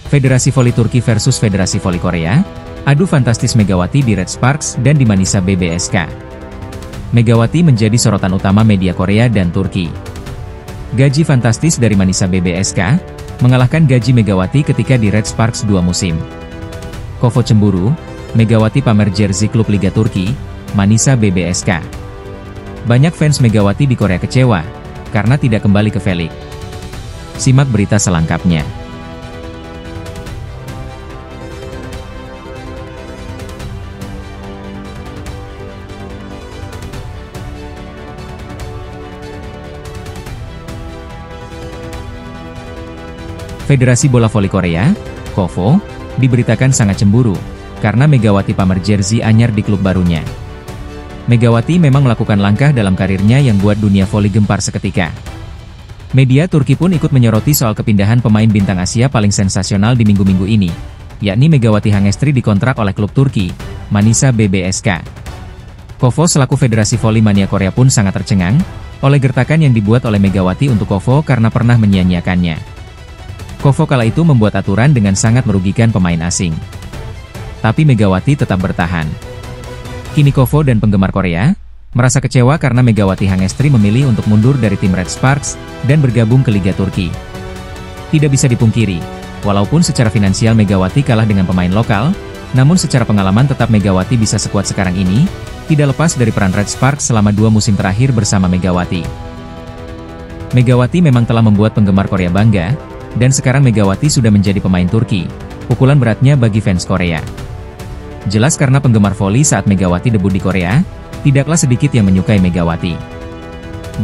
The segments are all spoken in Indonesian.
Federasi Voli Turki versus Federasi Voli Korea, adu fantastis Megawati di Red Sparks dan di Manisa BBSK. Megawati menjadi sorotan utama media Korea dan Turki. Gaji fantastis dari Manisa BBSK, mengalahkan gaji Megawati ketika di Red Sparks 2 musim. Kovo cemburu, Megawati pamer jersey klub Liga Turki, Manisa BBSK. Banyak fans Megawati di Korea kecewa, karena tidak kembali ke V-League. Simak berita selengkapnya. Federasi Bola Voli Korea, KOVO, diberitakan sangat cemburu, karena Megawati pamer jersey anyar di klub barunya. Megawati memang melakukan langkah dalam karirnya yang buat dunia voli gempar seketika. Media Turki pun ikut menyoroti soal kepindahan pemain bintang Asia paling sensasional di minggu-minggu ini, yakni Megawati Hangestri dikontrak oleh klub Turki, Manisa BBSK. KOVO selaku Federasi Voli Mania Korea pun sangat tercengang, oleh gertakan yang dibuat oleh Megawati untuk KOVO karena pernah menyia-nyiakannya. KOVO kala itu membuat aturan dengan sangat merugikan pemain asing. Tapi Megawati tetap bertahan. Kini KOVO dan penggemar Korea merasa kecewa karena Megawati Hangestri memilih untuk mundur dari tim Red Sparks dan bergabung ke Liga Turki. Tidak bisa dipungkiri, walaupun secara finansial Megawati kalah dengan pemain lokal, namun secara pengalaman tetap Megawati bisa sekuat sekarang ini, tidak lepas dari peran Red Sparks selama 2 musim terakhir bersama Megawati. Megawati memang telah membuat penggemar Korea bangga, dan sekarang Megawati sudah menjadi pemain Turki, pukulan beratnya bagi fans Korea. Jelas karena penggemar voli saat Megawati debut di Korea, tidaklah sedikit yang menyukai Megawati.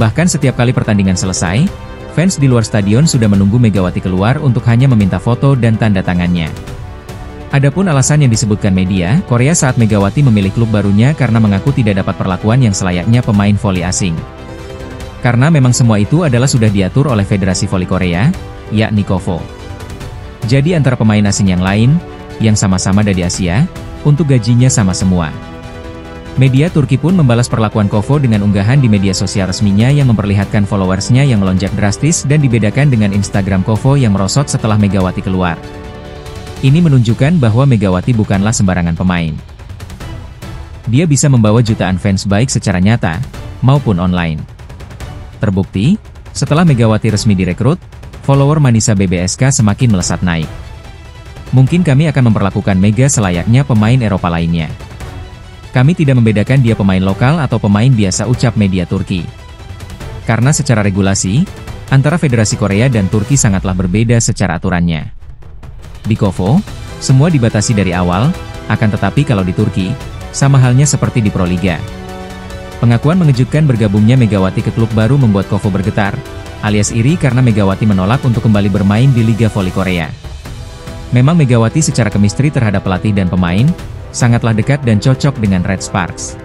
Bahkan setiap kali pertandingan selesai, fans di luar stadion sudah menunggu Megawati keluar untuk hanya meminta foto dan tanda tangannya. Adapun alasan yang disebutkan media Korea saat Megawati memilih klub barunya karena mengaku tidak dapat perlakuan yang selayaknya pemain voli asing. Karena memang semua itu adalah sudah diatur oleh Federasi Voli Korea, yakni KOVO. Jadi antara pemain asing yang lain, yang sama-sama dari Asia, untuk gajinya sama semua. Media Turki pun membalas perlakuan KOVO dengan unggahan di media sosial resminya yang memperlihatkan followersnya yang melonjak drastis dan dibedakan dengan Instagram KOVO yang merosot setelah Megawati keluar. Ini menunjukkan bahwa Megawati bukanlah sembarangan pemain. Dia bisa membawa jutaan fans baik secara nyata, maupun online. Terbukti, setelah Megawati resmi direkrut, follower Manisa BBSK semakin melesat naik. Mungkin kami akan memperlakukan Mega selayaknya pemain Eropa lainnya. Kami tidak membedakan dia pemain lokal atau pemain biasa, ucap media Turki. Karena secara regulasi, antara Federasi Korea dan Turki sangatlah berbeda secara aturannya. Di KOVO, semua dibatasi dari awal, akan tetapi kalau di Turki, sama halnya seperti di Proliga. Pengakuan mengejutkan bergabungnya Megawati ke klub baru membuat KOVO bergetar, alias iri karena Megawati menolak untuk kembali bermain di Liga Voli Korea. Memang Megawati secara kemistri terhadap pelatih dan pemain, sangatlah dekat dan cocok dengan Red Sparks.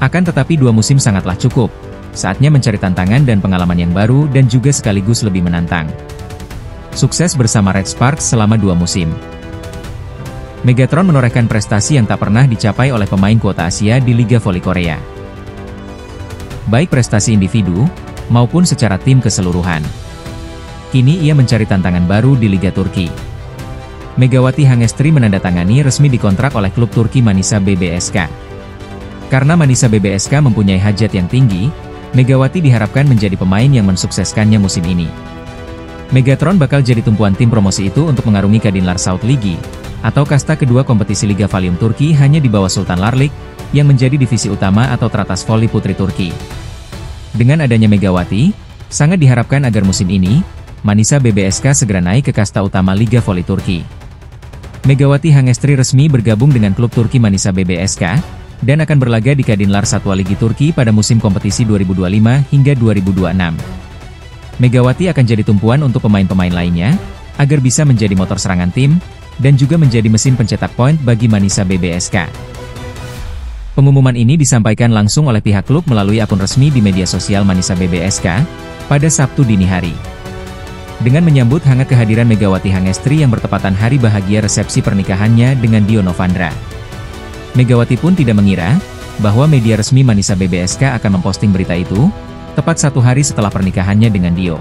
Akan tetapi 2 musim sangatlah cukup, saatnya mencari tantangan dan pengalaman yang baru dan juga sekaligus lebih menantang. Sukses bersama Red Sparks selama 2 musim. Megatron menorehkan prestasi yang tak pernah dicapai oleh pemain kuota Asia di Liga Voli Korea. Baik prestasi individu, maupun secara tim keseluruhan. Kini ia mencari tantangan baru di Liga Turki. Megawati Hangestri menandatangani resmi dikontrak oleh klub Turki Manisa BBSK. Karena Manisa BBSK mempunyai hajat yang tinggi, Megawati diharapkan menjadi pemain yang mensukseskannya musim ini. Megatron bakal jadi tumpuan tim promosi itu untuk mengarungi Kadınlar South Ligi, atau kasta kedua kompetisi Liga Valium Turki hanya di bawah Sultan Larlik, yang menjadi divisi utama atau teratas voli putri Turki. Dengan adanya Megawati, sangat diharapkan agar musim ini, Manisa BBSK segera naik ke kasta utama Liga Voli Turki. Megawati Hangestri resmi bergabung dengan klub Turki Manisa BBSK, dan akan berlaga di Kadınlar Satwa Ligi Turki pada musim kompetisi 2025 hingga 2026. Megawati akan jadi tumpuan untuk pemain-pemain lainnya, agar bisa menjadi motor serangan tim, dan juga menjadi mesin pencetak poin bagi Manisa BBSK. Pengumuman ini disampaikan langsung oleh pihak klub melalui akun resmi di media sosial Manisa BBSK, pada Sabtu dini hari. Dengan menyambut hangat kehadiran Megawati Hangestri yang bertepatan hari bahagia resepsi pernikahannya dengan Dio Novandra. Megawati pun tidak mengira, bahwa media resmi Manisa BBSK akan memposting berita itu, tepat 1 hari setelah pernikahannya dengan Dio.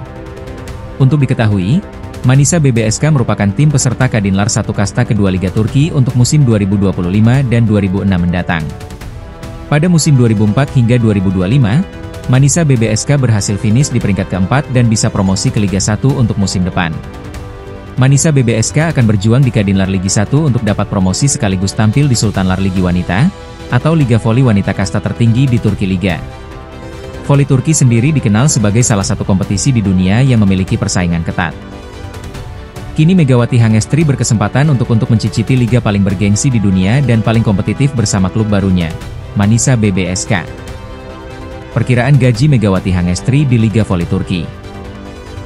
Untuk diketahui, Manisa BBSK merupakan tim peserta Kadinlar 1 kasta kedua Liga Turki untuk musim 2025 dan 2026 mendatang. Pada musim 2004 hingga 2025, Manisa BBSK berhasil finish di peringkat keempat dan bisa promosi ke Liga 1 untuk musim depan. Manisa BBSK akan berjuang di Kadinlar Ligi 1 untuk dapat promosi sekaligus tampil di Sultanlar Ligi Wanita, atau Liga Voli Wanita kasta tertinggi di Turki Liga. Voli Turki sendiri dikenal sebagai salah satu kompetisi di dunia yang memiliki persaingan ketat. Kini Megawati Hangestri berkesempatan untuk mencicipi liga paling bergengsi di dunia dan paling kompetitif bersama klub barunya, Manisa BBSK. Perkiraan gaji Megawati Hangestri di Liga Voli Turki.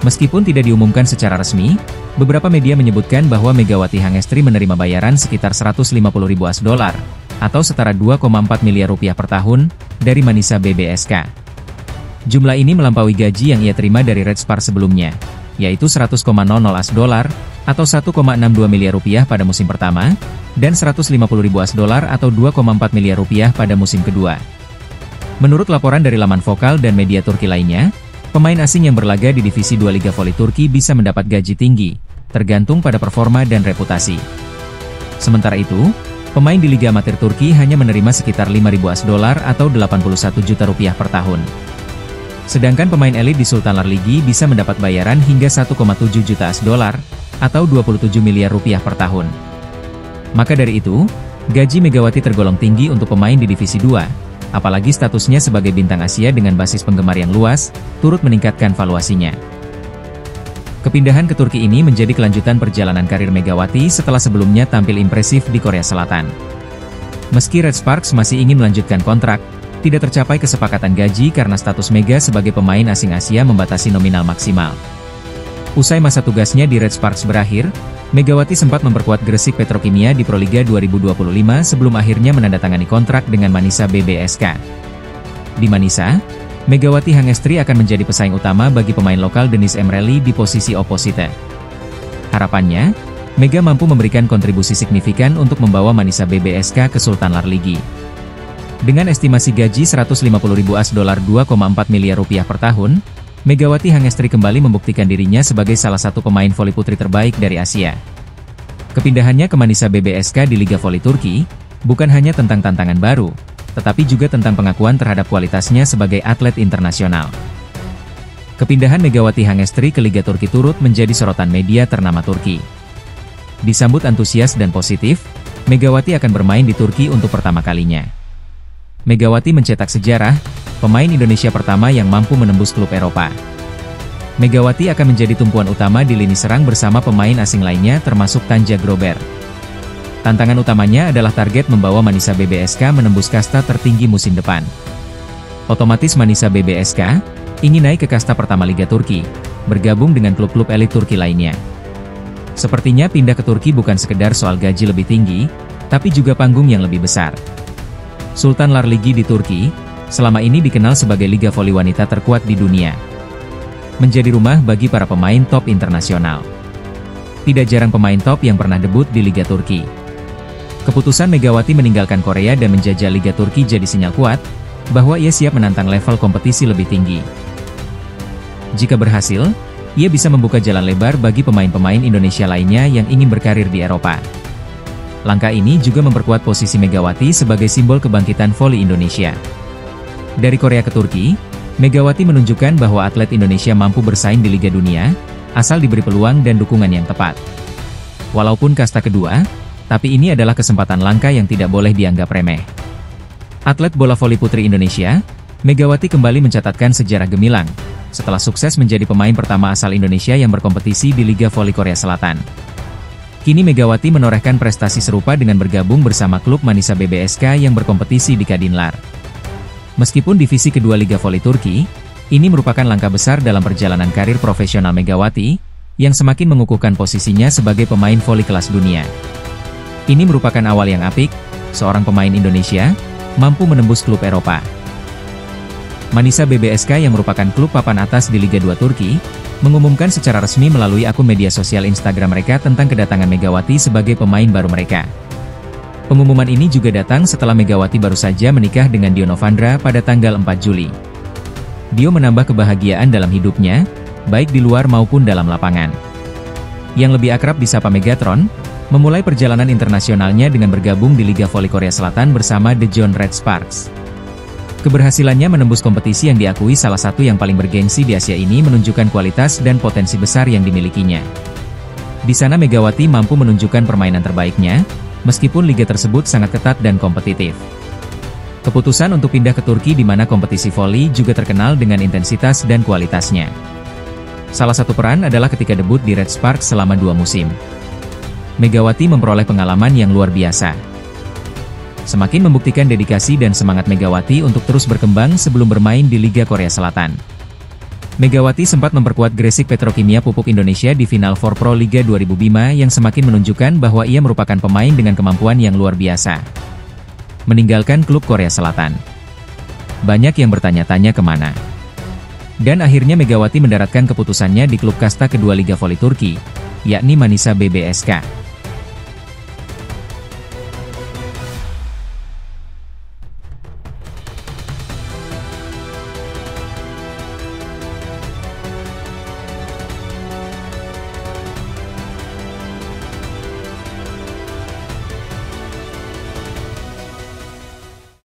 Meskipun tidak diumumkan secara resmi, beberapa media menyebutkan bahwa Megawati Hangestri menerima bayaran sekitar 150.000 AS dolar, atau setara 2,4 miliar rupiah per tahun, dari Manisa BBSK. Jumlah ini melampaui gaji yang ia terima dari Red Spar sebelumnya, yaitu 100,00 AS dolar, atau 1,62 miliar rupiah pada musim pertama, dan 150.000 AS dolar atau 2,4 miliar rupiah pada musim kedua. Menurut laporan dari laman vokal dan media Turki lainnya, pemain asing yang berlaga di Divisi 2 Liga Voli Turki bisa mendapat gaji tinggi, tergantung pada performa dan reputasi. Sementara itu, pemain di Liga Amatir Turki hanya menerima sekitar 5.000 AS dolar atau 81 juta rupiah per tahun. Sedangkan pemain elit di Sultanlar Ligi bisa mendapat bayaran hingga 1,7 juta AS dolar, atau 27 miliar rupiah per tahun. Maka dari itu, gaji Megawati tergolong tinggi untuk pemain di Divisi 2, apalagi statusnya sebagai bintang Asia dengan basis penggemar yang luas, turut meningkatkan valuasinya. Kepindahan ke Turki ini menjadi kelanjutan perjalanan karir Megawati setelah sebelumnya tampil impresif di Korea Selatan. Meski Red Sparks masih ingin melanjutkan kontrak, tidak tercapai kesepakatan gaji karena status Mega sebagai pemain asing Asia membatasi nominal maksimal. Usai masa tugasnya di Red Sparks berakhir, Megawati sempat memperkuat Gresik Petrokimia di Proliga 2025 sebelum akhirnya menandatangani kontrak dengan Manisa BBSK. Di Manisa, Megawati Hangestri akan menjadi pesaing utama bagi pemain lokal Denis Emreli di posisi oposite. Harapannya, Mega mampu memberikan kontribusi signifikan untuk membawa Manisa BBSK ke Sultanlar Ligi. Dengan estimasi gaji 150.000 AS dolar 2,4 miliar rupiah per tahun, Megawati Hangestri kembali membuktikan dirinya sebagai salah satu pemain voli putri terbaik dari Asia. Kepindahannya ke Manisa BBSK di Liga Voli Turki, bukan hanya tentang tantangan baru, tetapi juga tentang pengakuan terhadap kualitasnya sebagai atlet internasional. Kepindahan Megawati Hangestri ke Liga Turki turut menjadi sorotan media ternama Turki. Disambut antusias dan positif, Megawati akan bermain di Turki untuk pertama kalinya. Megawati mencetak sejarah, pemain Indonesia pertama yang mampu menembus klub Eropa. Megawati akan menjadi tumpuan utama di lini serang bersama pemain asing lainnya termasuk Tanja Grober. Tantangan utamanya adalah target membawa Manisa BBSK menembus kasta tertinggi musim depan. Otomatis Manisa BBSK ingin naik ke kasta pertama Liga Turki, bergabung dengan klub-klub elit Turki lainnya. Sepertinya pindah ke Turki bukan sekedar soal gaji lebih tinggi, tapi juga panggung yang lebih besar. Sultanlar Ligi di Turki, selama ini dikenal sebagai liga voli wanita terkuat di dunia. Menjadi rumah bagi para pemain top internasional. Tidak jarang pemain top yang pernah debut di Liga Turki. Keputusan Megawati meninggalkan Korea dan menjajah Liga Turki jadi sinyal kuat, bahwa ia siap menantang level kompetisi lebih tinggi. Jika berhasil, ia bisa membuka jalan lebar bagi pemain-pemain Indonesia lainnya yang ingin berkarir di Eropa. Langkah ini juga memperkuat posisi Megawati sebagai simbol kebangkitan voli Indonesia. Dari Korea ke Turki, Megawati menunjukkan bahwa atlet Indonesia mampu bersaing di Liga Dunia, asal diberi peluang dan dukungan yang tepat. Walaupun kasta kedua, tapi ini adalah kesempatan langka yang tidak boleh dianggap remeh. Atlet bola voli putri Indonesia, Megawati kembali mencatatkan sejarah gemilang, setelah sukses menjadi pemain pertama asal Indonesia yang berkompetisi di Liga Voli Korea Selatan. Kini Megawati menorehkan prestasi serupa dengan bergabung bersama klub Manisa BBSK yang berkompetisi di Kadinlar. Meskipun divisi kedua Liga Voli Turki, ini merupakan langkah besar dalam perjalanan karir profesional Megawati, yang semakin mengukuhkan posisinya sebagai pemain voli kelas dunia. Ini merupakan awal yang apik, seorang pemain Indonesia, mampu menembus klub Eropa. Manisa BBSK yang merupakan klub papan atas di Liga 2 Turki, mengumumkan secara resmi melalui akun media sosial Instagram mereka tentang kedatangan Megawati sebagai pemain baru mereka. Pengumuman ini juga datang setelah Megawati baru saja menikah dengan Dio Novandra pada tanggal 4 Juli. Dio menambah kebahagiaan dalam hidupnya, baik di luar maupun dalam lapangan. yang lebih akrab disapa Megatron, memulai perjalanan internasionalnya dengan bergabung di Liga Voli Korea Selatan bersama Daejeon Red Sparks. Keberhasilannya menembus kompetisi yang diakui salah satu yang paling bergengsi di Asia ini menunjukkan kualitas dan potensi besar yang dimilikinya. Di sana Megawati mampu menunjukkan permainan terbaiknya, meskipun liga tersebut sangat ketat dan kompetitif. Keputusan untuk pindah ke Turki di mana kompetisi voli juga terkenal dengan intensitas dan kualitasnya. Salah satu peran adalah ketika debut di Red Sparks selama 2 musim. Megawati memperoleh pengalaman yang luar biasa. Semakin membuktikan dedikasi dan semangat Megawati untuk terus berkembang sebelum bermain di Liga Korea Selatan. Megawati sempat memperkuat Gresik Petrokimia Pupuk Indonesia di final 4 Pro Liga 2005 yang semakin menunjukkan bahwa ia merupakan pemain dengan kemampuan yang luar biasa. Meninggalkan klub Korea Selatan. Banyak yang bertanya-tanya kemana. Dan akhirnya Megawati mendaratkan keputusannya di klub kasta kedua Liga Voli Turki, yakni Manisa BBSK.